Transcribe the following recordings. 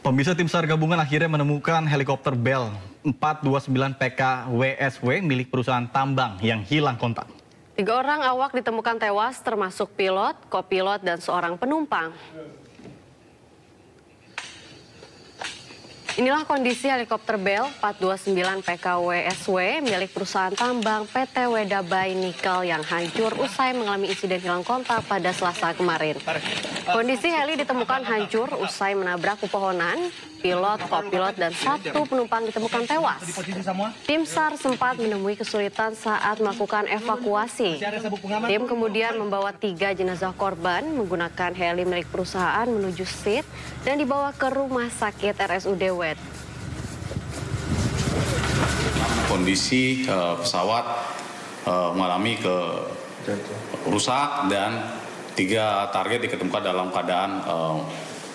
Pemirsa, tim SAR gabungan akhirnya menemukan helikopter Bell 429 PK WSW milik perusahaan tambang yang hilang kontak. 3 orang awak ditemukan tewas termasuk pilot, kopilot, dan seorang penumpang. Inilah kondisi helikopter Bell 429 PK WSW milik perusahaan tambang PT Wedabai Nikel yang hancur usai mengalami insiden hilang kontak pada Selasa kemarin. Kondisi heli ditemukan hancur usai menabrak pepohonan. Pilot, kopilot, dan 1 penumpang ditemukan tewas. Tim SAR sempat menemui kesulitan saat melakukan evakuasi. Tim kemudian membawa 3 jenazah korban menggunakan heli milik perusahaan menuju SIT dan dibawa ke rumah sakit RSUD Wed. Kondisi pesawat mengalami rusak dan 3 target diketemukan dalam keadaan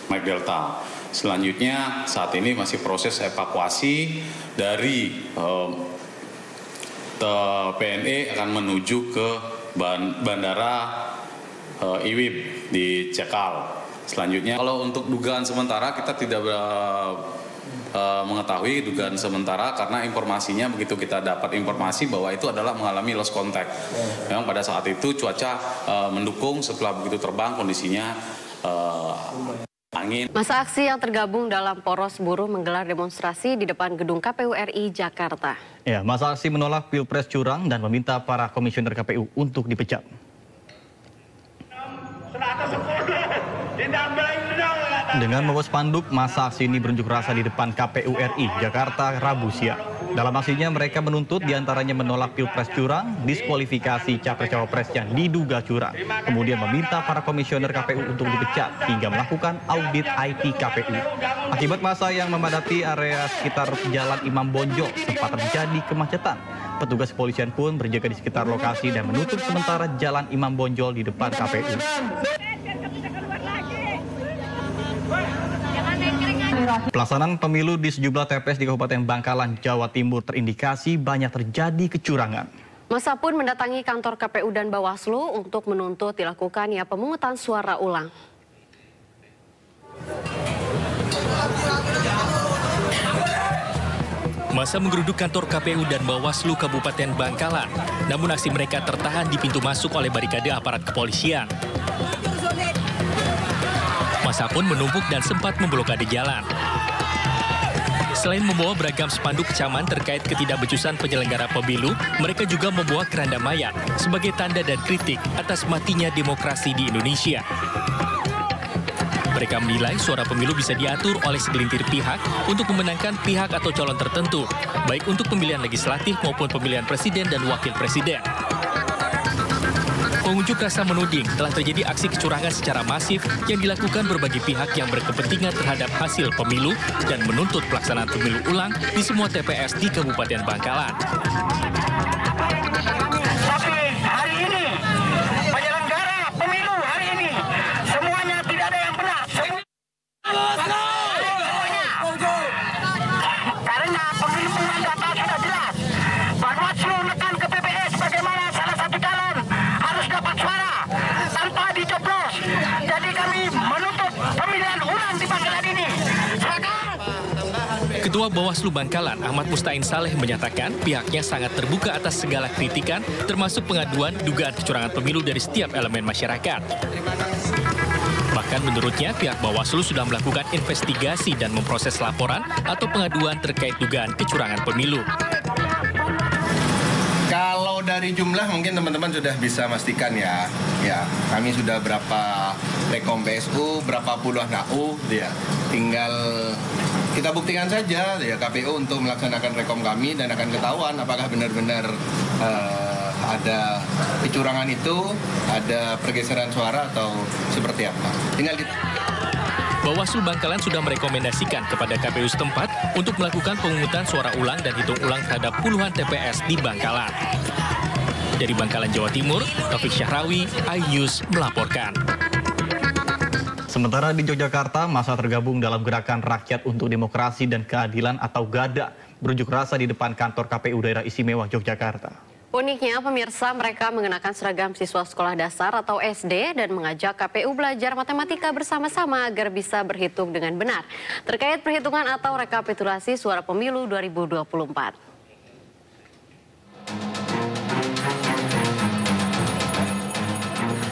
Mike Delta. Selanjutnya saat ini masih proses evakuasi dari PNE akan menuju ke bandara IWIB di Cekal. Selanjutnya kalau untuk dugaan sementara kita tidak mengetahui dugaan sementara karena informasinya begitu kita dapat informasi bahwa itu adalah mengalami lost contact. Memang pada saat itu cuaca mendukung, setelah begitu terbang kondisinya angin. Masa aksi yang tergabung dalam Poros Buruh menggelar demonstrasi di depan gedung KPU RI Jakarta. Ya, masa aksi menolak Pilpres curang dan meminta para komisioner KPU untuk dipecat. Dengan membawa spanduk, masa aksi ini berunjuk rasa di depan KPU RI Jakarta Rabu siang. Dalam aksinya mereka menuntut diantaranya menolak Pilpres curang, diskualifikasi capres-cawapres yang diduga curang, kemudian meminta para komisioner KPU untuk dipecat hingga melakukan audit IT KPU. Akibat masa yang memadati area sekitar Jalan Imam Bonjol sempat terjadi kemacetan. Petugas kepolisian pun berjaga di sekitar lokasi dan menutup sementara Jalan Imam Bonjol di depan KPU. Pelaksanaan pemilu di sejumlah TPS di Kabupaten Bangkalan, Jawa Timur terindikasi banyak terjadi kecurangan. Masa pun mendatangi kantor KPU dan Bawaslu untuk menuntut dilakukannya pemungutan suara ulang. Masa menggeruduk kantor KPU dan Bawaslu Kabupaten Bangkalan, namun aksi mereka tertahan di pintu masuk oleh barikade aparat kepolisian. Masa pun menumpuk dan sempat memblokade jalan. Selain membawa beragam spanduk kecaman terkait ketidakbecusan penyelenggara pemilu, mereka juga membawa keranda mayat sebagai tanda dan kritik atas matinya demokrasi di Indonesia. Mereka menilai suara pemilu bisa diatur oleh segelintir pihak untuk memenangkan pihak atau calon tertentu, baik untuk pemilihan legislatif maupun pemilihan presiden dan wakil presiden. Pengunjuk rasa menuding telah terjadi aksi kecurangan secara masif yang dilakukan berbagai pihak yang berkepentingan terhadap hasil pemilu dan menuntut pelaksanaan pemilu ulang di semua TPS di Kabupaten Bangkalan. Tapi hari ini, penyelenggara pemilu hari ini, semuanya tidak ada yang benar. Karena penghitungan data sudah jelas. Bawaslu menekan ke PPS bagaimana salah satu calon harus dapat suara tanpa dicoblos. Jadi kami menuntut pemilihan ulang di Bangkalan ini. Ketua Bawaslu Bangkalan, Ahmad Mustain Saleh menyatakan pihaknya sangat terbuka atas segala kritikan, termasuk pengaduan dugaan kecurangan pemilu dari setiap elemen masyarakat. Bahkan menurutnya pihak Bawaslu sudah melakukan investigasi dan memproses laporan atau pengaduan terkait dugaan kecurangan pemilu. Kalau dari jumlah mungkin teman-teman sudah bisa pastikan ya. Kami sudah berapa rekom PSU, berapa puluhan AU, ya. Tinggal kita buktikan saja ya KPU untuk melaksanakan rekom kami dan akan ketahuan apakah benar-benar ada kecurangan itu, ada pergeseran suara atau seperti apa. Tinggal Bawaslu Bangkalan sudah merekomendasikan kepada KPU setempat untuk melakukan pemungutan suara ulang dan hitung ulang terhadap puluhan TPS di Bangkalan. Dari Bangkalan, Jawa Timur, Taufik Syahrawi, iNews melaporkan. Sementara di Yogyakarta, masa tergabung dalam Gerakan Rakyat untuk Demokrasi dan Keadilan atau GADA berunjuk rasa di depan kantor KPU Daerah Istimewa Yogyakarta. Uniknya, pemirsa, mereka mengenakan seragam siswa sekolah dasar atau SD dan mengajak KPU belajar matematika bersama-sama agar bisa berhitung dengan benar terkait perhitungan atau rekapitulasi suara pemilu 2024.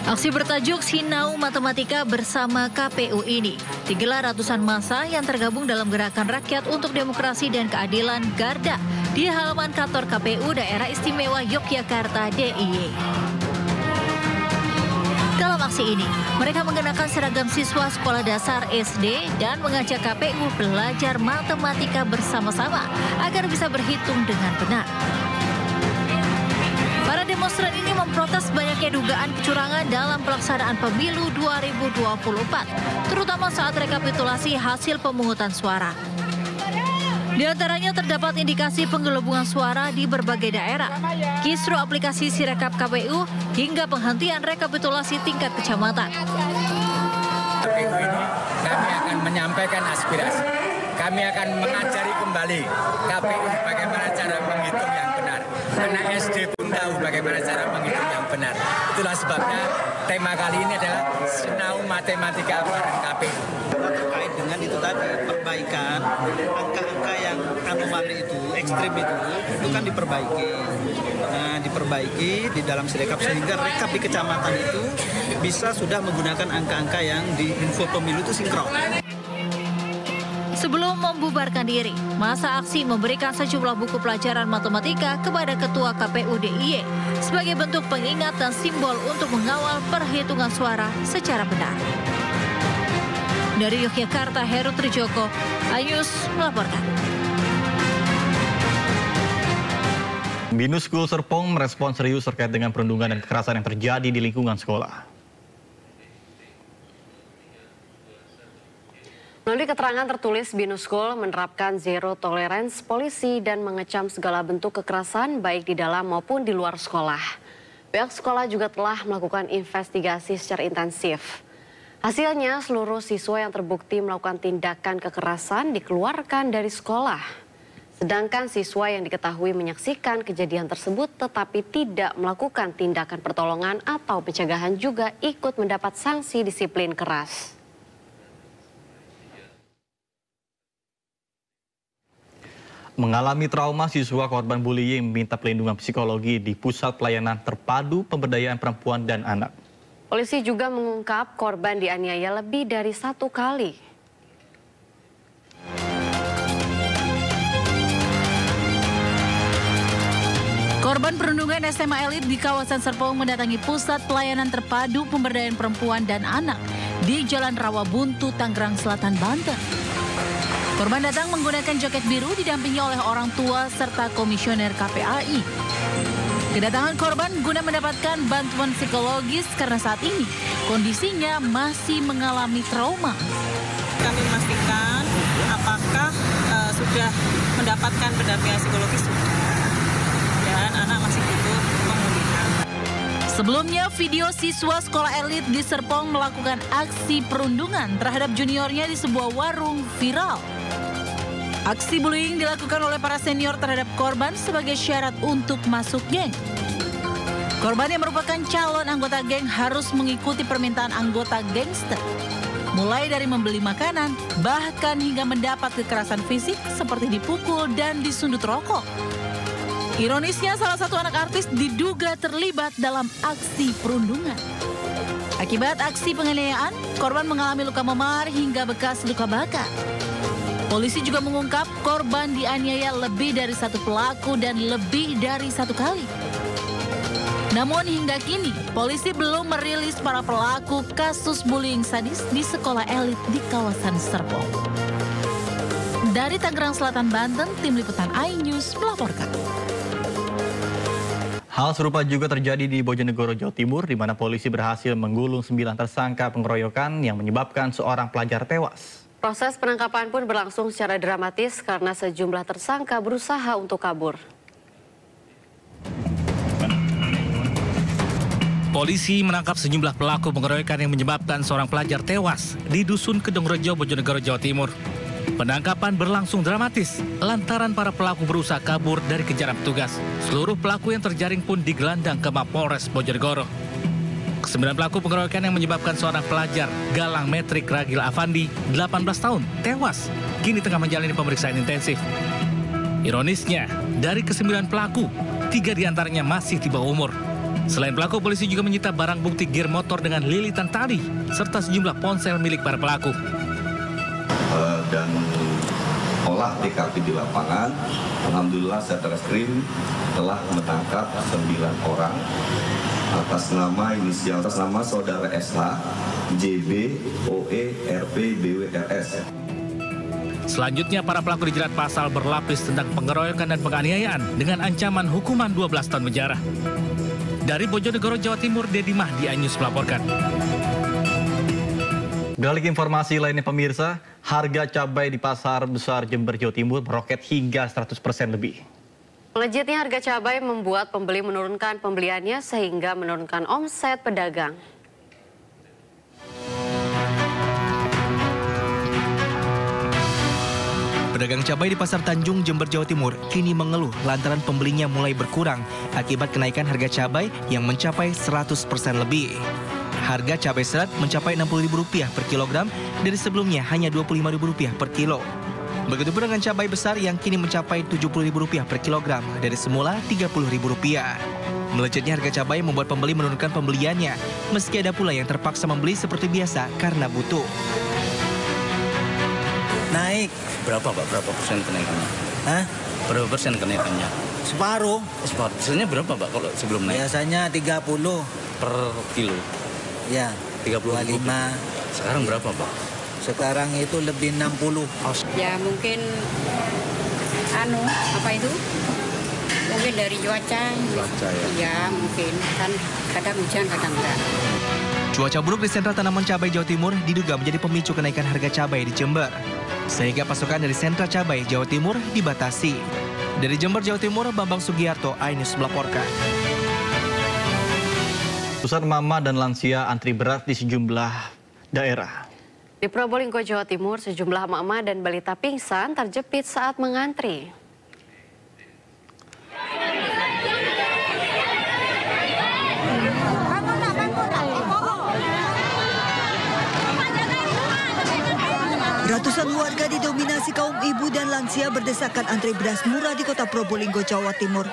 Aksi bertajuk Sinau Matematika bersama KPU ini digelar ratusan massa yang tergabung dalam Gerakan Rakyat untuk Demokrasi dan Keadilan Garda di halaman kantor KPU Daerah Istimewa Yogyakarta DIY. Dalam aksi ini, mereka mengenakan seragam siswa sekolah dasar SD dan mengajak KPU belajar matematika bersama-sama agar bisa berhitung dengan benar. Para demonstran ini memprotes banyaknya dugaan kecurangan dalam pelaksanaan pemilu 2024, terutama saat rekapitulasi hasil pemungutan suara. Di antaranya terdapat indikasi penggelembungan suara di berbagai daerah, kisru aplikasi Sirekap KPU, hingga penghentian rekapitulasi tingkat kecamatan. KPU ini kami akan menyampaikan aspirasi, kami akan mengajari kembali KPU bagaimana cara menghitung yang benar. Karena SD pun tahu bagaimana cara menghitung yang benar. Itulah sebabnya tema kali ini adalah Sinau Matematika bareng KPU. Terkait dengan itu tadi, perbaikan angka-angka yang anomali itu, ekstrim itu kan diperbaiki. Nah, diperbaiki di dalam Sirekap sehingga rekap di kecamatan itu bisa sudah menggunakan angka-angka yang di info pemilu itu sinkron. Sebelum membubarkan diri, masa aksi memberikan sejumlah buku pelajaran matematika kepada Ketua KPU DIY sebagai bentuk pengingat dan simbol untuk mengawal perhitungan suara secara benar. Dari Yogyakarta, Heru Trijoko, iNews melaporkan. Binus School Serpong merespon serius terkait dengan perundungan dan kekerasan yang terjadi di lingkungan sekolah. Melalui keterangan tertulis, Binus School menerapkan zero tolerance polisi dan mengecam segala bentuk kekerasan baik di dalam maupun di luar sekolah. Pihak sekolah juga telah melakukan investigasi secara intensif. Hasilnya, seluruh siswa yang terbukti melakukan tindakan kekerasan dikeluarkan dari sekolah. Sedangkan siswa yang diketahui menyaksikan kejadian tersebut tetapi tidak melakukan tindakan pertolongan atau pencegahan juga ikut mendapat sanksi disiplin keras. Mengalami trauma, siswa korban bullying meminta pelindungan psikologi di Pusat Pelayanan Terpadu Pemberdayaan Perempuan dan Anak. Polisi juga mengungkap korban dianiaya lebih dari 1 kali. Korban perundungan SMA elit di kawasan Serpong mendatangi Pusat Pelayanan Terpadu Pemberdayaan Perempuan dan Anak di Jalan Rawabuntu, Tangerang Selatan, Banten. Korban datang menggunakan jaket biru didampingi oleh orang tua serta komisioner KPAI. Kedatangan korban guna mendapatkan bantuan psikologis karena saat ini kondisinya masih mengalami trauma. Kami memastikan apakah sudah mendapatkan pendampingan psikologis dan anak masih butuh pemulihan. Sebelumnya, video siswa sekolah elit di Serpong melakukan aksi perundungan terhadap juniornya di sebuah warung viral. Aksi bullying dilakukan oleh para senior terhadap korban sebagai syarat untuk masuk geng. Korban yang merupakan calon anggota geng harus mengikuti permintaan anggota gangster. Mulai dari membeli makanan, bahkan hingga mendapat kekerasan fisik seperti dipukul dan disundut rokok. Ironisnya, salah satu anak artis diduga terlibat dalam aksi perundungan. Akibat aksi penganiayaan, korban mengalami luka memar hingga bekas luka bakar. Polisi juga mengungkap korban dianiaya lebih dari 1 pelaku dan lebih dari 1 kali. Namun hingga kini, polisi belum merilis para pelaku kasus bullying sadis di sekolah elit di kawasan Serpong. Dari Tangerang Selatan, Banten, Tim Liputan iNews melaporkan. Hal serupa juga terjadi di Bojonegoro, Jawa Timur, di mana polisi berhasil menggulung 9 tersangka pengeroyokan yang menyebabkan seorang pelajar tewas. Proses penangkapan pun berlangsung secara dramatis karena sejumlah tersangka berusaha untuk kabur. Polisi menangkap sejumlah pelaku pengeroyokan yang menyebabkan seorang pelajar tewas di Dusun Kedungrejo, Bojonegoro, Jawa Timur. Penangkapan berlangsung dramatis lantaran para pelaku berusaha kabur dari kejaran petugas. Seluruh pelaku yang terjaring pun digelandang ke Mapolres Bojonegoro. Kesembilan pelaku pengeroyokan yang menyebabkan seorang pelajar Galang Metrik Ragil Afandi, 18 tahun, tewas, kini tengah menjalani pemeriksaan intensif. Ironisnya, dari kesembilan pelaku, 3 diantaranya masih di bawah umur. Selain pelaku, polisi juga menyita barang bukti gear motor dengan lilitan tali, serta sejumlah ponsel milik para pelaku. Dan olah TKP di lapangan, alhamdulillah Satreskrim telah menangkap 9 orang atas nama inisial atas nama saudara SH, JB, OE, RP, BW, RS. Selanjutnya, para pelaku dijerat pasal berlapis tentang pengeroyokan dan penganiayaan dengan ancaman hukuman 12 tahun penjara. Dari Bojonegoro, Jawa Timur, Dedi Mahdi, iNews melaporkan. Beralih ke informasi lainnya pemirsa, harga cabai di Pasar Besar Jember, Jawa Timur meroket hingga 100% lebih. Melejitnya harga cabai membuat pembeli menurunkan pembeliannya sehingga menurunkan omset pedagang. Pedagang cabai di Pasar Tanjung, Jember, Jawa Timur kini mengeluh lantaran pembelinya mulai berkurang akibat kenaikan harga cabai yang mencapai 100% lebih. Harga cabai serat mencapai Rp60.000 per kilogram dari sebelumnya hanya Rp25.000 per kilo. Begitupun dengan cabai besar yang kini mencapai Rp70.000 per kilogram dari semula Rp30.000. Melejitnya harga cabai membuat pembeli menurunkan pembeliannya, meski ada pula yang terpaksa membeli seperti biasa karena butuh. Naik. Berapa Pak? Berapa persen kenaikannya? Hah? Berapa persen kenaikannya? Separuh. Separuh. Biasanya berapa Pak kalau sebelum naik? Biasanya 30 per kilo. Ya. 35. Sekarang berapa Pak? Sekarang itu lebih 60. Ya mungkin apa itu? Mungkin dari cuaca. Cuaca ya. Ya mungkin kan kadang hujan kadang enggak. Cuaca buruk di sentra tanaman cabai Jawa Timur diduga menjadi pemicu kenaikan harga cabai di Jember. Sehingga pasokan dari sentra cabai Jawa Timur dibatasi. Dari Jember, Jawa Timur, Bambang Sugiarto, iNews melaporkan. Ratusan mama dan lansia antri beras di sejumlah daerah. Di Probolinggo, Jawa Timur, sejumlah mama dan balita pingsan terjepit saat mengantri. Ratusan warga didominasi kaum ibu dan lansia berdesakan antri beras murah di kota Probolinggo, Jawa Timur.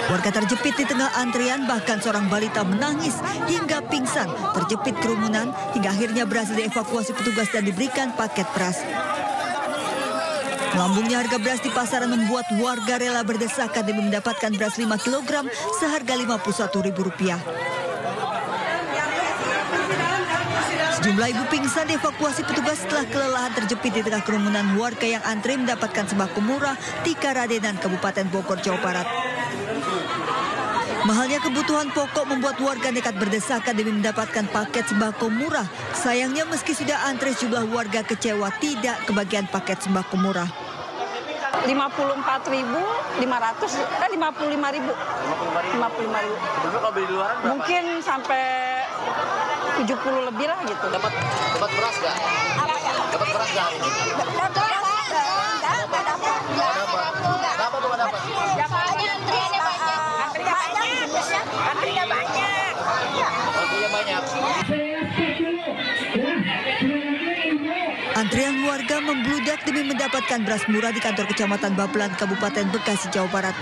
Warga terjepit di tengah antrian, bahkan seorang balita menangis hingga pingsan, terjepit kerumunan, hingga akhirnya berhasil dievakuasi petugas dan diberikan paket beras. Melambungnya harga beras di pasaran membuat warga rela berdesakan demi mendapatkan beras 5 kg seharga Rp51.000. Sejumlah ibu pingsan dievakuasi petugas setelah kelelahan terjepit di tengah kerumunan warga yang antri mendapatkan sembako murah di Karadenan, Kabupaten Bogor, Jawa Barat. Mahalnya kebutuhan pokok membuat warga nekat berdesakan demi mendapatkan paket sembako murah. Sayangnya meski sudah antri, sejumlah warga kecewa tidak kebagian paket sembako murah. 54.500, 55.000. Mungkin sampai 70 lebih lah gitu. Dapat beras nggak? Dapat beras nggak ini? Antrinya banyak. Antrian warga membludak demi mendapatkan beras murah di kantor Kecamatan Babelan, Kabupaten Bekasi, Jawa Barat.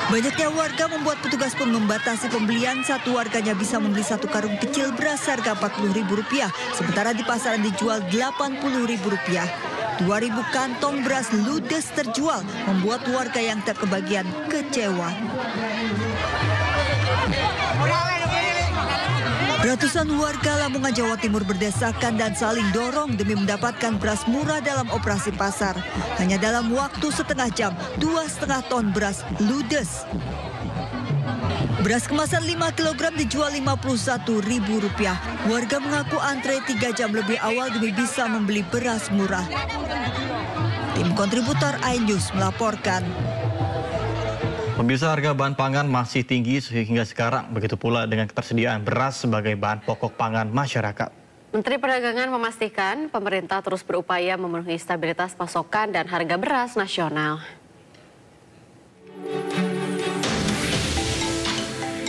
Banyaknya warga membuat petugas pun membatasi pembelian. Satu warganya bisa membeli 1 karung kecil beras harga Rp40.000, sementara di pasaran dijual Rp80.000. 2.000 kantong beras ludes terjual, membuat warga yang tak kebagian kecewa. Ratusan warga Lamongan, Jawa Timur berdesakan dan saling dorong demi mendapatkan beras murah dalam operasi pasar. Hanya dalam waktu setengah jam, 2,5 ton beras ludes. Beras kemasan 5 kg dijual Rp51.000. Warga mengaku antre 3 jam lebih awal demi bisa membeli beras murah. Tim kontributor iNews melaporkan. Pemirsa, harga bahan pangan masih tinggi sehingga sekarang, begitu pula dengan ketersediaan beras sebagai bahan pokok pangan masyarakat. Menteri Perdagangan memastikan pemerintah terus berupaya memenuhi stabilitas pasokan dan harga beras nasional.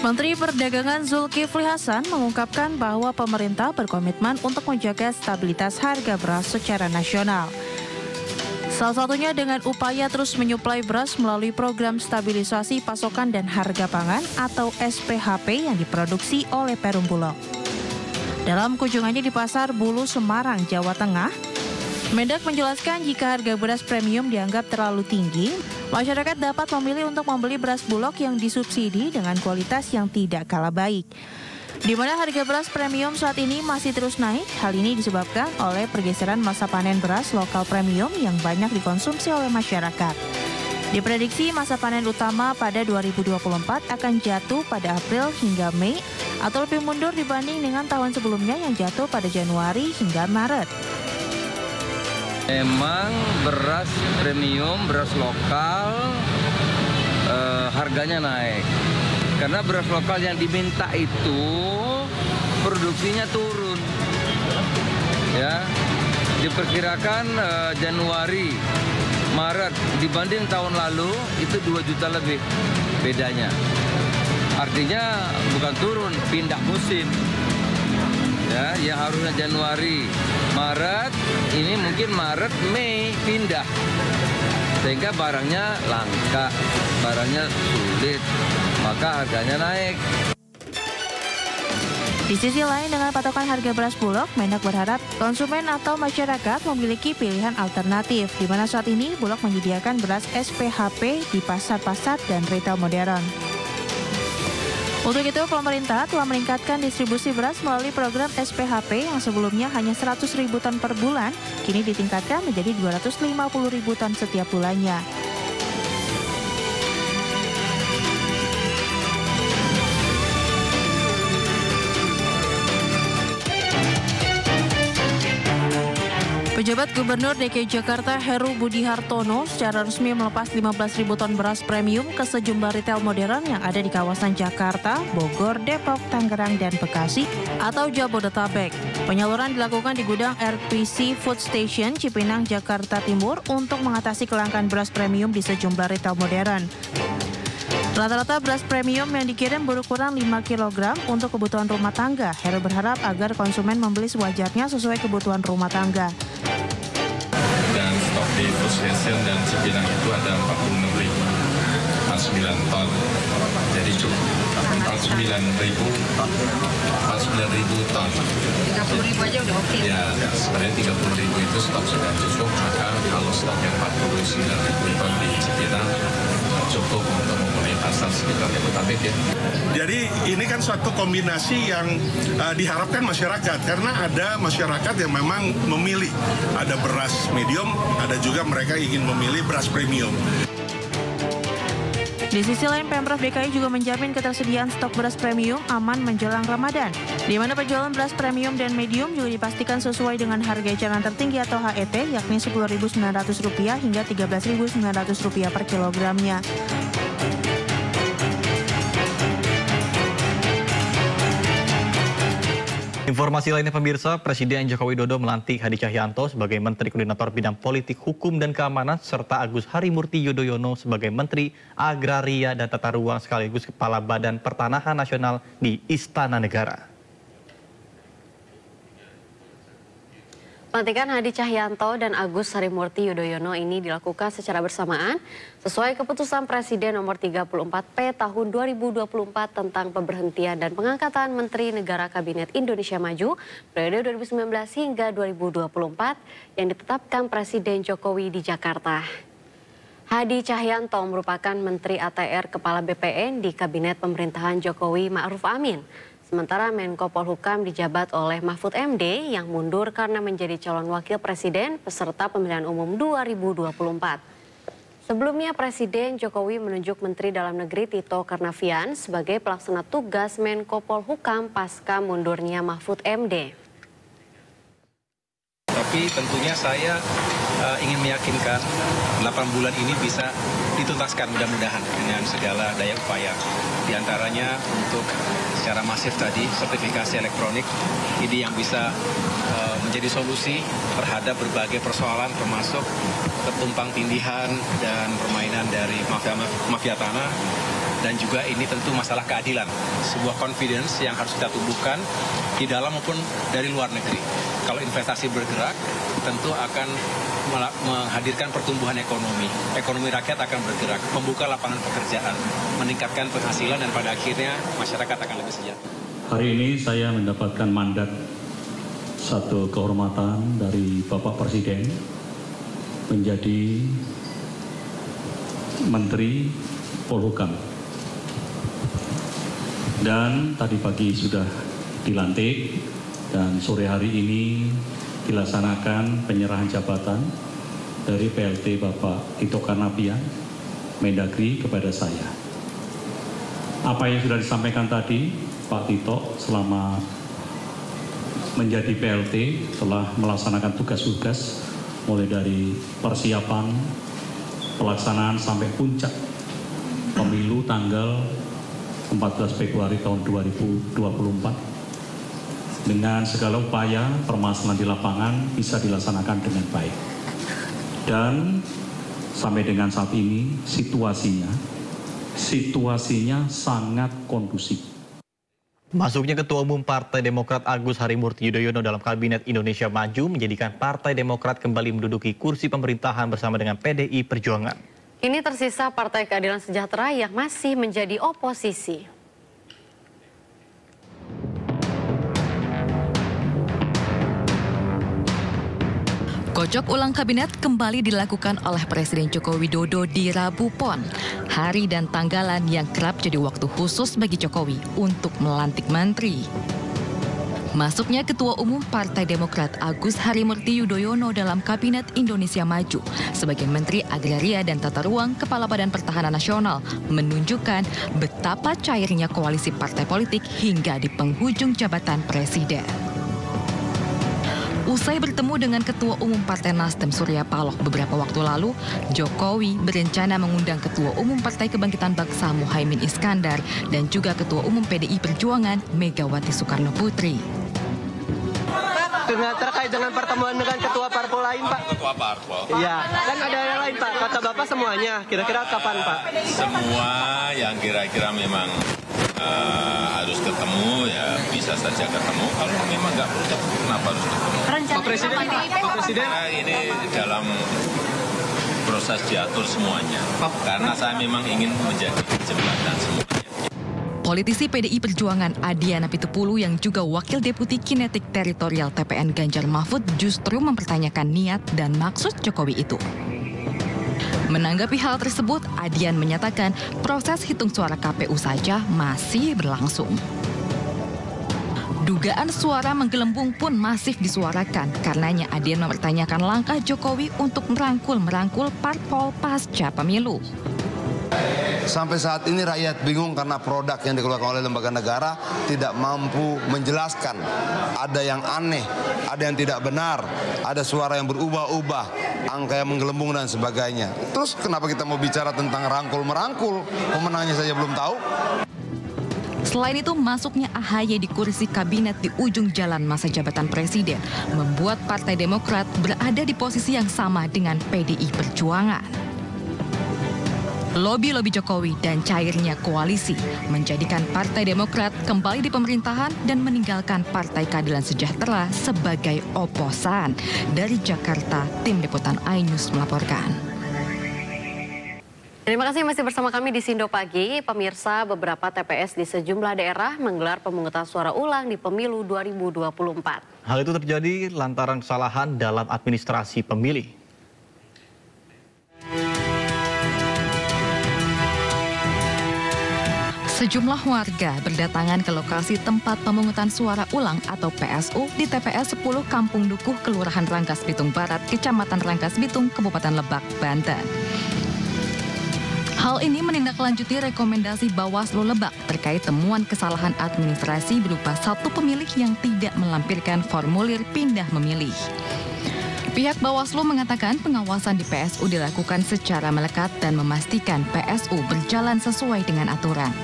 Menteri Perdagangan Zulkifli Hasan mengungkapkan bahwa pemerintah berkomitmen untuk menjaga stabilitas harga beras secara nasional. Salah satunya dengan upaya terus menyuplai beras melalui program stabilisasi pasokan dan harga pangan atau SPHP yang diproduksi oleh Perum Bulog. Dalam kunjungannya di Pasar Bulu Semarang, Jawa Tengah, Mendak menjelaskan jika harga beras premium dianggap terlalu tinggi, masyarakat dapat memilih untuk membeli beras Bulog yang disubsidi dengan kualitas yang tidak kalah baik. Di mana harga beras premium saat ini masih terus naik, hal ini disebabkan oleh pergeseran masa panen beras lokal premium yang banyak dikonsumsi oleh masyarakat. Diprediksi masa panen utama pada 2024 akan jatuh pada April hingga Mei atau lebih mundur dibanding dengan tahun sebelumnya yang jatuh pada Januari hingga Maret. Memang beras premium, beras lokal harganya naik. Karena beras lokal yang diminta itu produksinya turun. Ya, diperkirakan Januari, Maret dibanding tahun lalu itu 2 juta lebih bedanya. Artinya bukan turun, pindah musim. Ya, yang harusnya Januari, Maret, ini mungkin Maret, Mei pindah. Sehingga barangnya langka, barangnya sulit, maka harganya naik. Di sisi lain, dengan patokan harga beras Bulog, Mendak berharap konsumen atau masyarakat memiliki pilihan alternatif, di mana saat ini Bulog menyediakan beras SPHP di pasar-pasar dan retail modern. Untuk itu, pemerintah telah meningkatkan distribusi beras melalui program SPHP yang sebelumnya hanya 100.000 ton per bulan, kini ditingkatkan menjadi 250.000 ton setiap bulannya. Pejabat Gubernur DKI Jakarta Heru Budi Hartono secara resmi melepas 15.000 ton beras premium ke sejumlah retail modern yang ada di kawasan Jakarta, Bogor, Depok, Tangerang, dan Bekasi atau Jabodetabek. Penyaluran dilakukan di gudang RPC Food Station Cipinang, Jakarta Timur untuk mengatasi kelangkaan beras premium di sejumlah retail modern. Rata-rata beras premium yang dikirim berukuran 5 kg untuk kebutuhan rumah tangga. Heru berharap agar konsumen membeli sewajarnya sesuai kebutuhan rumah tangga. Dan stok di Food Station dan Cipinang itu ada 46.000, 49 ton. Jadi cukup 49.000 ton. 30.000 aja udah oke. Ya, sebenarnya 30.000 itu stok sudah cukup. Maka kalau stok yang 49.000 ton di Cipinang cukup untuk memenuhi pasar sekitar Jabodetabek ya. Jadi ini kan suatu kombinasi yang diharapkan masyarakat, karena ada masyarakat yang memang memilih, ada beras medium, ada juga mereka ingin memilih beras premium. Di sisi lain, Pemprov DKI juga menjamin ketersediaan stok beras premium aman menjelang Ramadan, di mana penjualan beras premium dan medium juga dipastikan sesuai dengan harga eceran tertinggi atau HET, yakni Rp10.900 hingga Rp13.900 per kilogramnya. Informasi lainnya pemirsa, Presiden Joko Widodo melantik Hadi Cahyanto sebagai Menteri Koordinator Bidang Politik, Hukum, dan Keamanan, serta Agus Harimurti Yudhoyono sebagai Menteri Agraria dan Tata Ruang sekaligus Kepala Badan Pertanahan Nasional di Istana Negara. Pelantikan Hadi Cahyanto dan Agus Harimurti Yudhoyono ini dilakukan secara bersamaan sesuai keputusan Presiden nomor 34P tahun 2024 tentang pemberhentian dan pengangkatan Menteri Negara Kabinet Indonesia Maju periode 2019 hingga 2024 yang ditetapkan Presiden Jokowi di Jakarta. Hadi Cahyanto merupakan Menteri ATR Kepala BPN di Kabinet Pemerintahan Jokowi Ma'ruf Amin. Sementara Menko Polhukam dijabat oleh Mahfud MD yang mundur karena menjadi calon wakil presiden peserta pemilihan umum 2024. Sebelumnya Presiden Jokowi menunjuk Menteri Dalam Negeri Tito Karnavian sebagai pelaksana tugas Menko Polhukam pasca mundurnya Mahfud MD. Tapi tentunya saya ingin meyakinkan 8 bulan ini bisa dituntaskan mudah-mudahan dengan segala daya upaya. Di antaranya untuk secara masif tadi sertifikasi elektronik ini yang bisa menjadi solusi terhadap berbagai persoalan termasuk ketumpang tindihan dan permainan dari mafia tanah. Dan juga ini tentu masalah keadilan, sebuah confidence yang harus kita tumbuhkan di dalam maupun dari luar negeri. Kalau investasi bergerak, tentu akan menghadirkan pertumbuhan ekonomi rakyat akan bergerak, membuka lapangan pekerjaan, meningkatkan penghasilan dan pada akhirnya masyarakat akan lebih sejahtera. Hari ini saya mendapatkan mandat satu kehormatan dari Bapak Presiden menjadi Menteri Polhukam. Dan tadi pagi sudah dilantik dan sore hari ini dilaksanakan penyerahan jabatan dari PLT Bapak Tito Karnavian, Mendagri kepada saya. Apa yang sudah disampaikan tadi, Pak Tito selama menjadi PLT telah melaksanakan tugas-tugas mulai dari persiapan, pelaksanaan sampai puncak pemilu tanggal 14 Februari tahun 2024 dengan segala upaya permasalahan di lapangan bisa dilaksanakan dengan baik. Dan sampai dengan saat ini situasinya sangat kondusif. Masuknya Ketua Umum Partai Demokrat Agus Harimurti Yudhoyono dalam Kabinet Indonesia Maju menjadikan Partai Demokrat kembali menduduki kursi pemerintahan bersama dengan PDI Perjuangan. Kini tersisa Partai Keadilan Sejahtera yang masih menjadi oposisi. Kocok ulang kabinet kembali dilakukan oleh Presiden Joko Widodo di Rabu Pon. Hari dan tanggalan yang kerap jadi waktu khusus bagi Jokowi untuk melantik menteri. Masuknya Ketua Umum Partai Demokrat Agus Harimurti Yudhoyono dalam Kabinet Indonesia Maju sebagai Menteri Agraria dan Tata Ruang Kepala Badan Pertahanan Nasional menunjukkan betapa cairnya koalisi partai politik hingga di penghujung jabatan Presiden. Usai bertemu dengan Ketua Umum Partai Nasdem Surya Paloh beberapa waktu lalu, Jokowi berencana mengundang Ketua Umum Partai Kebangkitan Bangsa Muhaimin Iskandar dan juga Ketua Umum PDI Perjuangan Megawati Soekarno Putri. Terkait dengan pertemuan dengan ketua parpol lain, Pak? Ketua parpol? Iya, kan ada yang lain, Pak. Kata Bapak semuanya. Kira-kira kapan, Pak? Semua yang kira-kira memang harus ketemu, ya bisa saja ketemu. Kalau memang nggak perlu, kenapa harus ketemu? Pak Presiden. Nah, ini dalam proses diatur semuanya. Karena saya memang ingin menjadi jembatan semuanya. Politisi PDI Perjuangan Adiana Pitupulu yang juga Wakil Deputi Kinetik Teritorial TPN Ganjar Mahfud justru mempertanyakan niat dan maksud Jokowi itu. Menanggapi hal tersebut, Adian menyatakan proses hitung suara KPU saja masih berlangsung. Dugaan suara menggelembung pun masif disuarakan, karenanya Adian mempertanyakan langkah Jokowi untuk merangkul parpol pasca pemilu. Sampai saat ini rakyat bingung karena produk yang dikeluarkan oleh lembaga negara tidak mampu menjelaskan. Ada yang aneh, ada yang tidak benar, ada suara yang berubah-ubah, angka yang menggelembung dan sebagainya. Terus kenapa kita mau bicara tentang rangkul-merangkul? Pemenangnya saja belum tahu. Selain itu, masuknya AHY di kursi kabinet di ujung jalan masa jabatan presiden membuat Partai Demokrat berada di posisi yang sama dengan PDI Perjuangan. Lobi-lobi Jokowi dan cairnya koalisi menjadikan Partai Demokrat kembali di pemerintahan dan meninggalkan Partai Keadilan Sejahtera sebagai oposan. Dari Jakarta, Tim Liputan iNews melaporkan. Terima kasih masih bersama kami di Sindo Pagi. Pemirsa, beberapa TPS di sejumlah daerah menggelar pemungutan suara ulang di pemilu 2024. Hal itu terjadi lantaran kesalahan dalam administrasi pemilih. Sejumlah warga berdatangan ke lokasi tempat pemungutan suara ulang atau PSU di TPS 10 Kampung Dukuh, Kelurahan Rangkas Bitung Barat, Kecamatan Rangkas Bitung, Kabupaten Lebak, Banten. Hal ini menindaklanjuti rekomendasi Bawaslu Lebak terkait temuan kesalahan administrasi berupa satu pemilih yang tidak melampirkan formulir pindah memilih. Pihak Bawaslu mengatakan pengawasan di PSU dilakukan secara melekat dan memastikan PSU berjalan sesuai dengan aturan.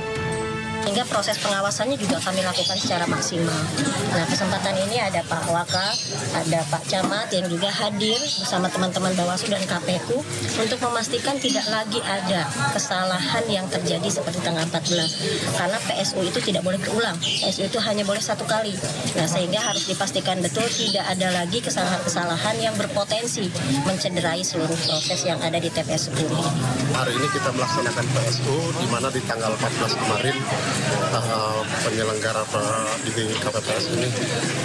Sehingga proses pengawasannya juga kami lakukan secara maksimal. Nah, kesempatan ini ada Pak Waka, ada Pak Camat yang juga hadir bersama teman-teman Bawaslu dan KPU untuk memastikan tidak lagi ada kesalahan yang terjadi seperti tanggal 14. Karena PSU itu tidak boleh berulang. PSU itu hanya boleh satu kali. Nah, sehingga harus dipastikan betul tidak ada lagi kesalahan-kesalahan yang berpotensi mencederai seluruh proses yang ada di TPS 10 ini. Hari ini kita melaksanakan PSU di mana di tanggal 14 kemarin penyelenggara di KPPS ini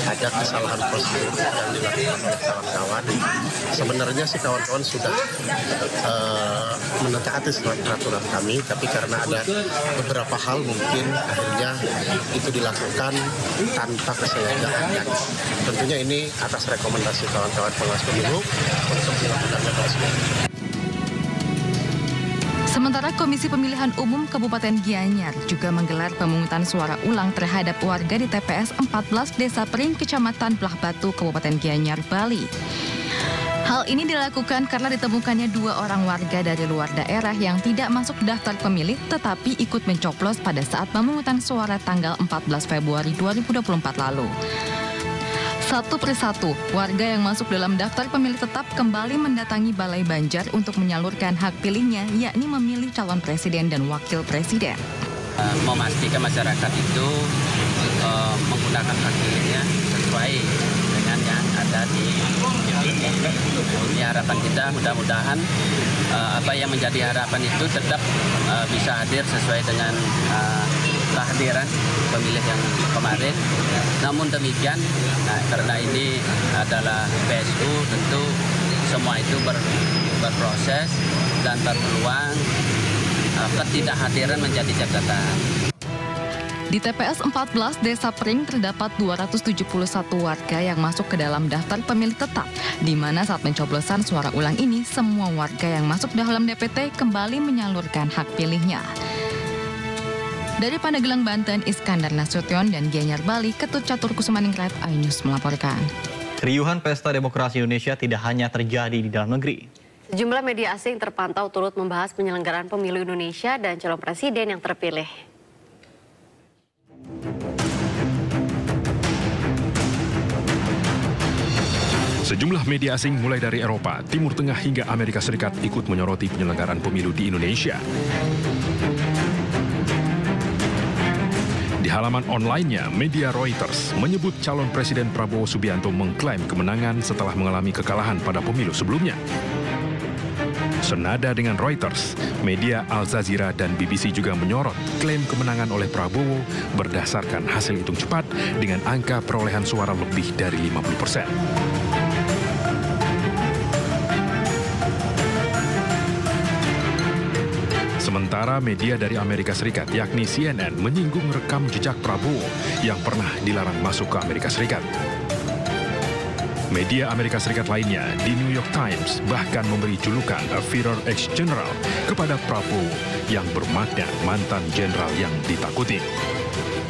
ada kesalahan prosedur yang dilakukan oleh kawan-kawan. Sebenarnya sih kawan-kawan sudah menetaati peraturan kami, tapi karena ada beberapa hal mungkin akhirnya itu dilakukan tanpa kesengajaan. Dan tentunya ini atas rekomendasi kawan-kawan pengawas pemilu untuk dilakukannya PSU. Sementara Komisi Pemilihan Umum Kabupaten Gianyar juga menggelar pemungutan suara ulang terhadap warga di TPS 14 Desa Pring, Kecamatan Belah Batu, Kabupaten Gianyar, Bali. Hal ini dilakukan karena ditemukannya 2 orang warga dari luar daerah yang tidak masuk daftar pemilih tetapi ikut mencoblos pada saat pemungutan suara tanggal 14 Februari 2024 lalu. Satu persatu, warga yang masuk dalam daftar pemilih tetap kembali mendatangi Balai Banjar untuk menyalurkan hak pilihnya, yakni memilih calon presiden dan wakil presiden. Memastikan masyarakat itu menggunakan hak pilihnya sesuai dengan yang ada di ini. Harapan kita mudah-mudahan apa yang menjadi harapan itu tetap bisa hadir sesuai dengan kehadiran pemilih yang kemarin. Namun demikian, karena ini adalah PSU, tentu semua itu berproses dan berpeluang ketidakhadiran menjadi catatan. Di TPS 14 Desa Pring terdapat 271 warga yang masuk ke dalam daftar pemilih tetap, di mana saat pencoblosan suara ulang ini, semua warga yang masuk dalam DPT kembali menyalurkan hak pilihnya. Dari Pandeglang, Banten, Iskandar Nasution dan Gianyar, Bali, Ketut Catur Kusumaningrat, iNews melaporkan. Keriuhan Pesta Demokrasi Indonesia tidak hanya terjadi di dalam negeri. Sejumlah media asing terpantau turut membahas penyelenggaraan pemilu Indonesia dan calon presiden yang terpilih. Sejumlah media asing mulai dari Eropa, Timur Tengah hingga Amerika Serikat ikut menyoroti penyelenggaraan pemilu di Indonesia. Di halaman online-nya, media Reuters menyebut calon Presiden Prabowo Subianto mengklaim kemenangan setelah mengalami kekalahan pada pemilu sebelumnya. Senada dengan Reuters, media Al Jazeera dan BBC juga menyorot klaim kemenangan oleh Prabowo berdasarkan hasil hitung cepat dengan angka perolehan suara lebih dari 50%. Sementara media dari Amerika Serikat, yakni CNN, menyinggung rekam jejak Prabowo yang pernah dilarang masuk ke Amerika Serikat. Media Amerika Serikat lainnya, di New York Times, bahkan memberi julukan A Further Ex-General kepada Prabowo yang bermakna mantan jenderal yang ditakuti.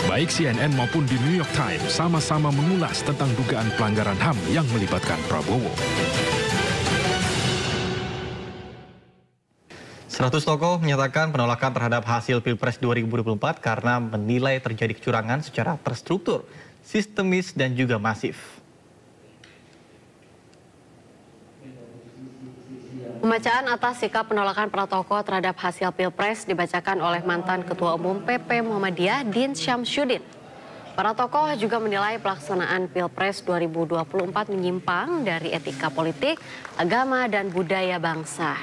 Baik CNN maupun di New York Times sama-sama mengulas tentang dugaan pelanggaran HAM yang melibatkan Prabowo. 100 tokoh menyatakan penolakan terhadap hasil Pilpres 2024 karena menilai terjadi kecurangan secara terstruktur, sistemis, dan juga masif. Pembacaan atas sikap penolakan para tokoh terhadap hasil Pilpres dibacakan oleh mantan Ketua Umum PP Muhammadiyah Din Syamsuddin. Para tokoh juga menilai pelaksanaan Pilpres 2024 menyimpang dari etika politik, agama, dan budaya bangsa.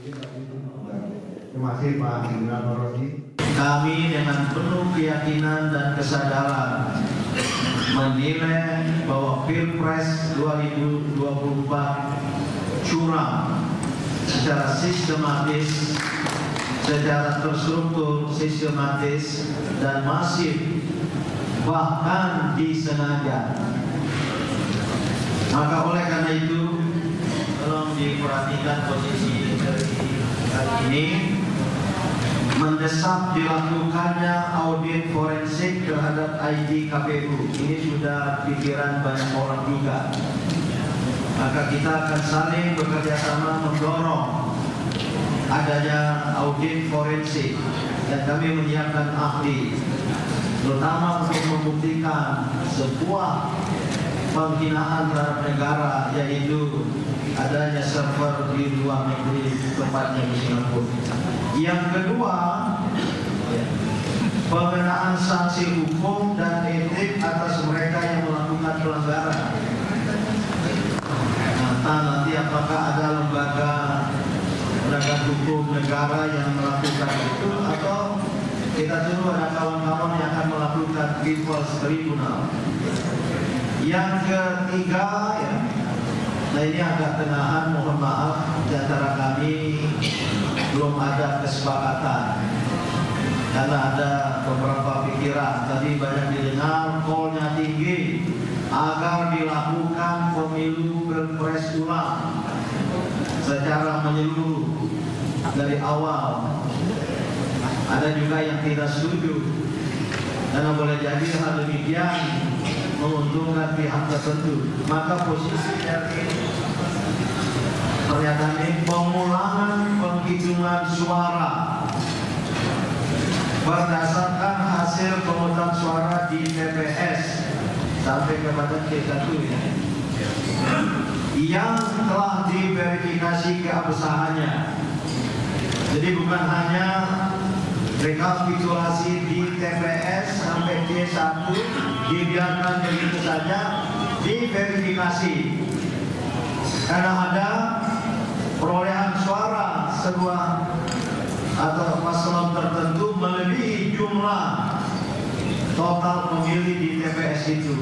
Terima kasih Pak Indra Norodi. Kami dengan penuh keyakinan dan kesadaran menilai bahwa Pilpres 2024 curang secara sistematis, secara terstruktur, sistematis, dan masif, bahkan disengaja. Maka oleh karena itu, tolong diperhatikan posisi kali ini, mendesak dilakukannya audit forensik terhadap ID KPU. Ini sudah pikiran banyak orang juga. maka kita akan saling bekerja sama mendorong adanya audit forensik dan kami menyiapkan ahli terutama untuk membuktikan sebuah penghinaan terhadap negara, yaitu adanya server di luar negeri tepatnya di Singapura. Yang kedua, pengenaan sanksi hukum dan etik atas mereka yang melakukan pelanggaran. Nanti apakah ada lembaga penegak hukum negara yang melakukan itu, atau kita tunggu ada kawan-kawan yang akan melakukan People's Tribunal. Yang ketiga, nah ini agak tenahan, mohon maaf, di antara kami belum ada kesepakatan karena ada beberapa pikiran. Tadi banyak didengar call-nya tinggi agar dilakukan pemilu pilpres ulang secara menyeluruh dari awal. Ada juga yang tidak setuju, karena boleh jadi hal demikian menguntungkan pihak tertentu. Maka posisi dari pernyataan ini, pengulangan penghitungan suara berdasarkan hasil pemungutan suara di TPS sampai kepada C1 yang telah diverifikasi keabsahannya. Jadi bukan hanya rekapitulasi di TPS sampai C1 dibiarkan begitu saja, diverifikasi karena ada perolehan suara sebuah atau paslon tertentu melebihi jumlah total pemilih di TPS itu.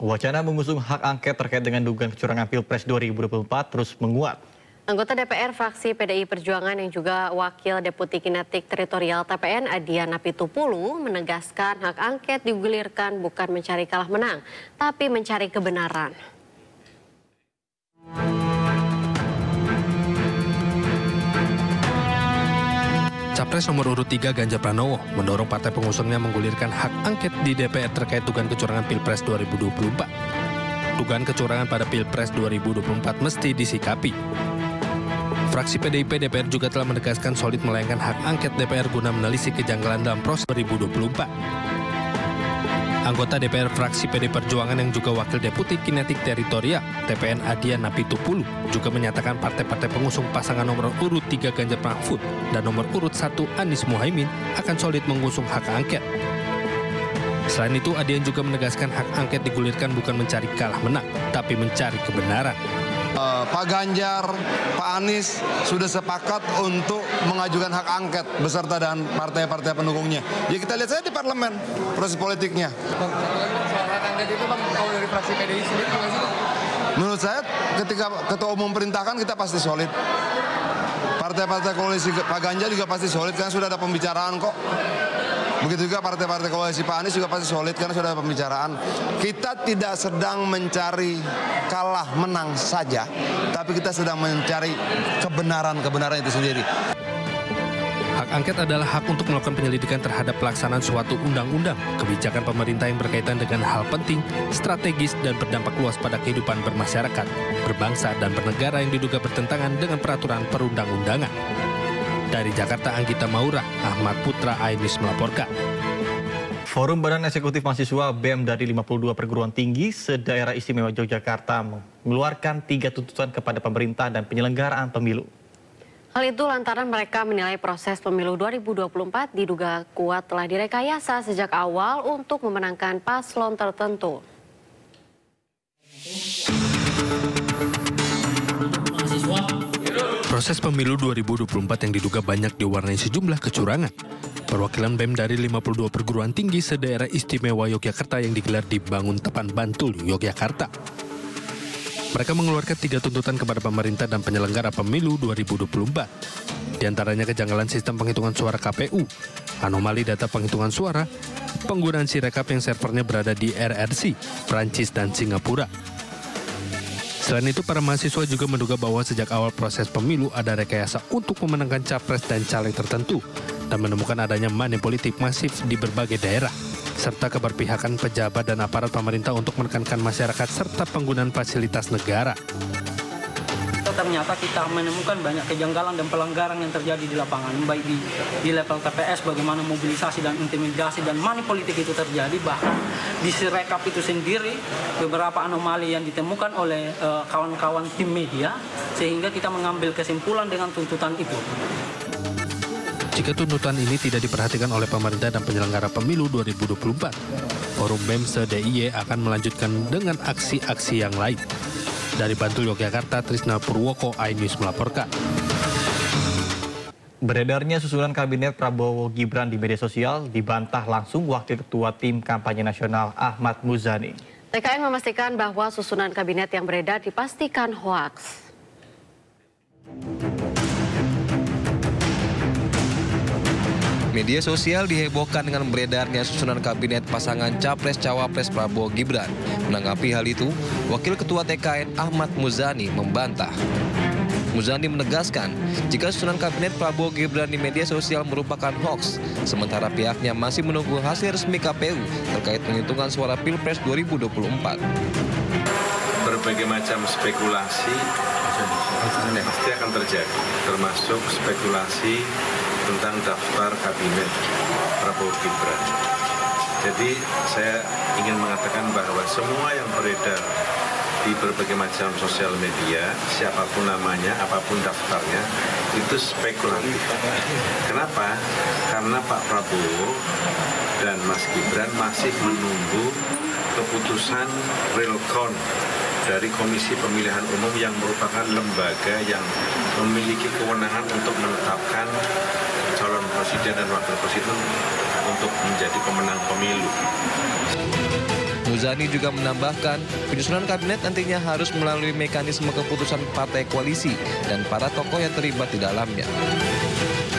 Wacana mengusung hak angket terkait dengan dugaan kecurangan Pilpres 2024 terus menguat. Anggota DPR fraksi PDI Perjuangan yang juga Wakil Deputi Kinetik Teritorial TPN Adhian Apitupulu menegaskan hak angket digulirkan bukan mencari kalah menang, tapi mencari kebenaran. Capres nomor urut 3 Ganjar Pranowo mendorong partai pengusungnya menggulirkan hak angket di DPR terkait dugaan kecurangan Pilpres 2024. Dugaan kecurangan pada Pilpres 2024 mesti disikapi. Fraksi PDIP DPR juga telah menegaskan solid melayangkan hak angket DPR guna menelisik kejanggalan dalam proses 2024. Anggota DPR fraksi PD Perjuangan yang juga Wakil Deputi Kinetik Teritorial TPN Adhian Apitupulu juga menyatakan partai-partai pengusung pasangan nomor urut 3 Ganjar Mahfud dan nomor urut 1 Anies Muhaimin akan solid mengusung hak angket. Selain itu, Adhian juga menegaskan hak angket digulirkan bukan mencari kalah menang, tapi mencari kebenaran. Pak Ganjar, Pak Anies sudah sepakat untuk mengajukan hak angket beserta dan partai-partai pendukungnya. Ya kita lihat saja di parlemen proses politiknya. Soal hak angket itu Bang, kalau dari fraksi PDI sendiri gimana sih? Menurut saya ketika Ketua Umum perintahkan kita pasti solid. Partai-partai koalisi Pak Ganjar juga pasti solid karena sudah ada pembicaraan kok. Begitu juga partai-partai koalisi Pak Anies juga pasti solid karena sudah ada pembicaraan. Kita tidak sedang mencari kalah menang saja, tapi kita sedang mencari kebenaran itu sendiri. Hak angket adalah hak untuk melakukan penyelidikan terhadap pelaksanaan suatu undang-undang, kebijakan pemerintah yang berkaitan dengan hal penting, strategis, dan berdampak luas pada kehidupan bermasyarakat, berbangsa, dan bernegara yang diduga bertentangan dengan peraturan perundang-undangan. Dari Jakarta, Anggita Maura, Ahmad Putra Ainis melaporkan. Forum Badan Eksekutif Mahasiswa BEM dari 52 perguruan tinggi se-Daerah Istimewa Yogyakarta mengeluarkan 3 tuntutan kepada pemerintah dan penyelenggaraan pemilu. Hal itu lantaran mereka menilai proses pemilu 2024 diduga kuat telah direkayasa sejak awal untuk memenangkan paslon tertentu. Proses pemilu 2024 yang diduga banyak diwarnai sejumlah kecurangan. Perwakilan BEM dari 52 perguruan tinggi se-Daerah Istimewa Yogyakarta yang digelar di Banguntepan, Bantul, Yogyakarta. Mereka mengeluarkan 3 tuntutan kepada pemerintah dan penyelenggara pemilu 2024. Di antaranya kejanggalan sistem penghitungan suara KPU, anomali data penghitungan suara, penggunaan Sirekap yang servernya berada di RRC, Prancis, dan Singapura. Selain itu, para mahasiswa juga menduga bahwa sejak awal proses pemilu ada rekayasa untuk memenangkan capres dan caleg tertentu dan menemukan adanya money politik masif di berbagai daerah, serta keberpihakan pejabat dan aparat pemerintah untuk menekankan masyarakat serta penggunaan fasilitas negara. Ternyata kita menemukan banyak kejanggalan dan pelanggaran yang terjadi di lapangan, baik di level TPS, bagaimana mobilisasi dan intimidasi dan money politik itu terjadi, bahkan di Sirekap itu sendiri beberapa anomali yang ditemukan oleh kawan-kawan tim media, sehingga kita mengambil kesimpulan dengan tuntutan itu. Jika tuntutan ini tidak diperhatikan oleh pemerintah dan penyelenggara pemilu 2024, Forum BEM se-DIY akan melanjutkan dengan aksi-aksi yang lain. Dari Bantul, Yogyakarta, Trisna Purwoko, iNews melaporkan. Beredarnya susunan kabinet Prabowo Gibran di media sosial dibantah langsung Wakil Ketua Tim Kampanye Nasional Ahmad Muzani. TKN memastikan bahwa susunan kabinet yang beredar dipastikan hoaks. Media sosial dihebohkan dengan beredarnya susunan kabinet pasangan Capres-Cawapres Prabowo Gibran. Menanggapi hal itu, Wakil Ketua TKN Ahmad Muzani membantah. Muzani menegaskan, jika susunan kabinet Prabowo Gibran di media sosial merupakan hoaks, sementara pihaknya masih menunggu hasil resmi KPU terkait penghitungan suara Pilpres 2024. Berbagai macam spekulasi pasti akan terjadi, termasuk spekulasi tentang daftar kabinet Prabowo Gibran. Jadi saya ingin mengatakan bahwa semua yang beredar di berbagai macam sosial media, siapapun namanya, apapun daftarnya, itu spekulatif. Kenapa? Karena Pak Prabowo dan Mas Gibran masih menunggu keputusan real count dari Komisi Pemilihan Umum yang merupakan lembaga yang memiliki kewenangan untuk menetapkan calon presiden dan wakil presiden untuk menjadi pemenang pemilu. Muzani juga menambahkan, penyusunan kabinet nantinya harus melalui mekanisme keputusan partai koalisi dan para tokoh yang terlibat di dalamnya.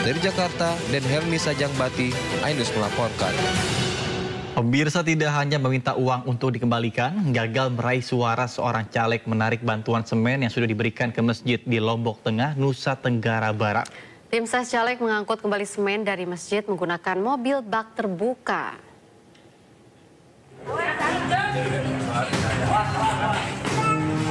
Dari Jakarta, Den Helmi Sajangbati, iNews melaporkan. Pemirsa, tidak hanya meminta uang untuk dikembalikan, gagal meraih suara seorang caleg menarik bantuan semen yang sudah diberikan ke masjid di Lombok Tengah, Nusa Tenggara Barat. Tim ses caleg mengangkut kembali semen dari masjid menggunakan mobil bak terbuka.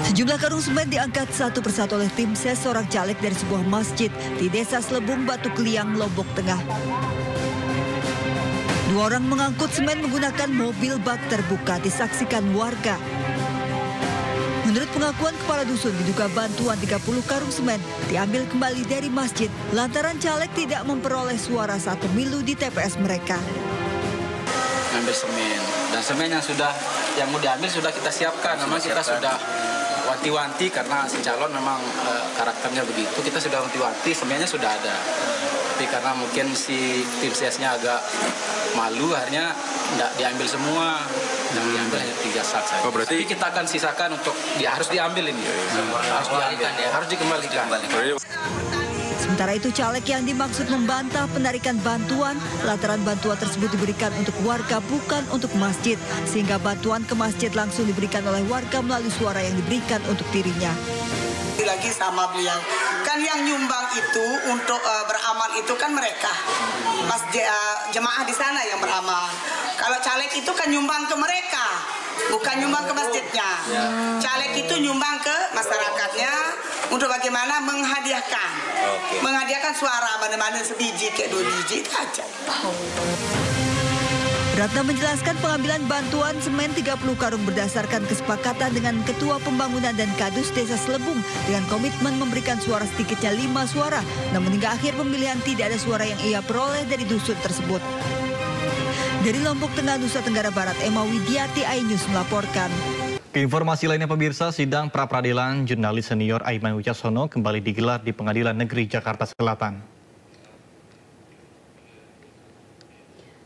Sejumlah karung semen diangkat satu persatu oleh tim ses seorang caleg dari sebuah masjid di Desa Selebung, Batu Kliang, Lombok Tengah. Dua orang mengangkut semen menggunakan mobil bak terbuka disaksikan warga. Menurut pengakuan kepala dusun, diduga bantuan 30 karung semen diambil kembali dari masjid lantaran caleg tidak memperoleh suara saat pemilu di TPS mereka. Ngambil semen, dan semen yang mau diambil sudah kita siapkan. Memang kita sudah wanti-wanti karena si calon memang karakternya begitu. Kita sudah wanti-wanti, semennya sudah ada. Tapi karena mungkin si tim sesnya agak malu, akhirnya tidak diambil semua. Yang diambil hanya 3 sak saja. Oh, berarti... Tapi kita akan sisakan untuk harus diambil ini. Harus diambil, harus dikembalikan. Sementara itu, caleg yang dimaksud membantah penarikan bantuan lantaran bantuan tersebut diberikan untuk warga bukan untuk masjid, sehingga bantuan ke masjid langsung diberikan oleh warga melalui suara yang diberikan untuk dirinya. Lagi sama beliau, kan yang nyumbang itu untuk beramal itu kan mereka, jemaah di sana yang beramal. Kalau caleg itu kan nyumbang ke mereka, bukan nyumbang ke masjidnya. Caleg itu nyumbang ke masyarakatnya untuk bagaimana menghadiahkan, menghadiahkan suara mana-mana sebiji kayak 2 biji itu aja. Ratna menjelaskan pengambilan bantuan semen 30 karung berdasarkan kesepakatan dengan Ketua Pembangunan dan Kadus Desa Selebung dengan komitmen memberikan suara sedikitnya 5 suara. Namun hingga akhir pemilihan tidak ada suara yang ia peroleh dari dusun tersebut. Dari Lombok Tengah, Nusa Tenggara Barat, Emma Widiati, iNews melaporkan. Informasi lainnya pemirsa, sidang pra-peradilan jurnalis senior Aiman Wicaksono kembali digelar di Pengadilan Negeri Jakarta Selatan.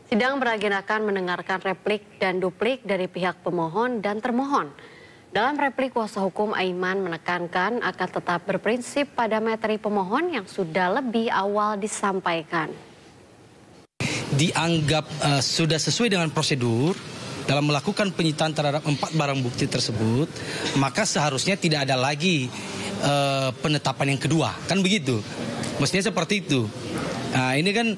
Sidang beragendakan mendengarkan replik dan duplik dari pihak pemohon dan termohon. Dalam replik, kuasa hukum Aiman menekankan akan tetap berprinsip pada materi pemohon yang sudah lebih awal disampaikan. Dianggap sudah sesuai dengan prosedur dalam melakukan penyitaan terhadap 4 barang bukti tersebut, maka seharusnya tidak ada lagi penetapan yang kedua, kan begitu? Mestinya seperti itu. Nah, ini kan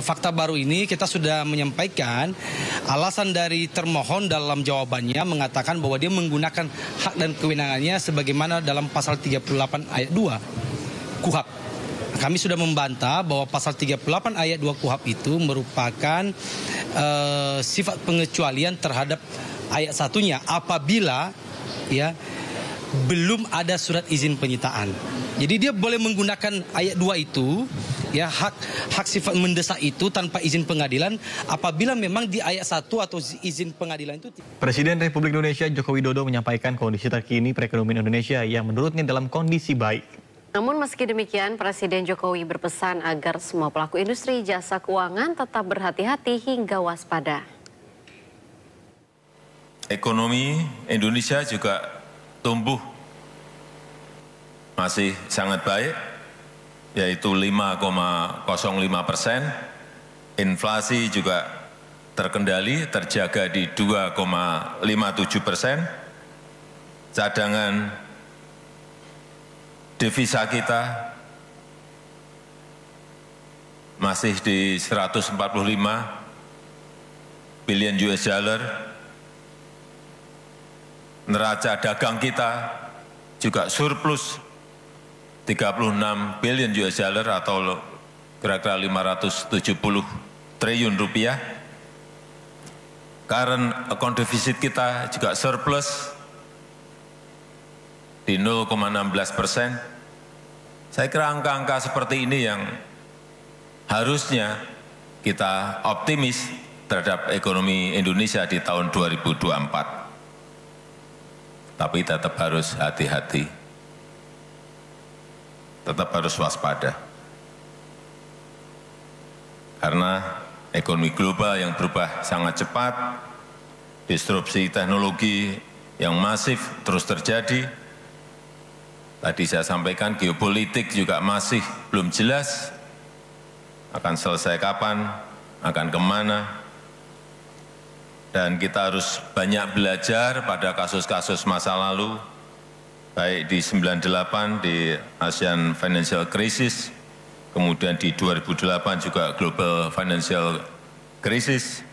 fakta baru ini kita sudah menyampaikan alasan dari termohon dalam jawabannya mengatakan bahwa dia menggunakan hak dan kewenangannya sebagaimana dalam pasal 38 ayat 2 KUHP. Kami sudah membantah bahwa pasal 38 ayat 2 KUHP itu merupakan sifat pengecualian terhadap ayat satunya apabila ya belum ada surat izin penyitaan. Jadi dia boleh menggunakan ayat 2 itu, ya hak sifat mendesak itu tanpa izin pengadilan apabila memang di ayat 1 atau izin pengadilan itu. Presiden Republik Indonesia Joko Widodo menyampaikan kondisi terkini perekonomian Indonesia yang menurutnya dalam kondisi baik. Namun meski demikian, Presiden Jokowi berpesan agar semua pelaku industri jasa keuangan tetap berhati-hati hingga waspada. Ekonomi Indonesia juga tumbuh masih sangat baik, yaitu 5,05%. Inflasi juga terkendali, terjaga di 2,57%. Cadangan devisa kita masih di 145 billion US dollar. Neraca dagang kita juga surplus 36 billion US dollar atau kira-kira 570 triliun rupiah. Current account deficit kita juga surplus di 0,16%. Saya kira angka-angka seperti ini yang harusnya kita optimis terhadap ekonomi Indonesia di tahun 2024. Tapi tetap harus hati-hati, tetap harus waspada. Karena ekonomi global yang berubah sangat cepat, disrupsi teknologi yang masif terus terjadi. Tadi saya sampaikan geopolitik juga masih belum jelas, akan selesai kapan, akan kemana. Dan kita harus banyak belajar pada kasus-kasus masa lalu, baik di 98 di ASEAN Financial Crisis, kemudian di 2008 juga Global Financial Crisis,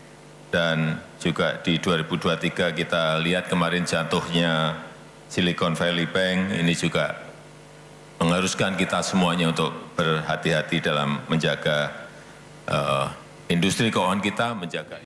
dan juga di 2023 kita lihat kemarin jatuhnya Silicon Valley Bank. Ini juga mengharuskan kita semuanya untuk berhati-hati dalam menjaga industri keuangan kita, menjaga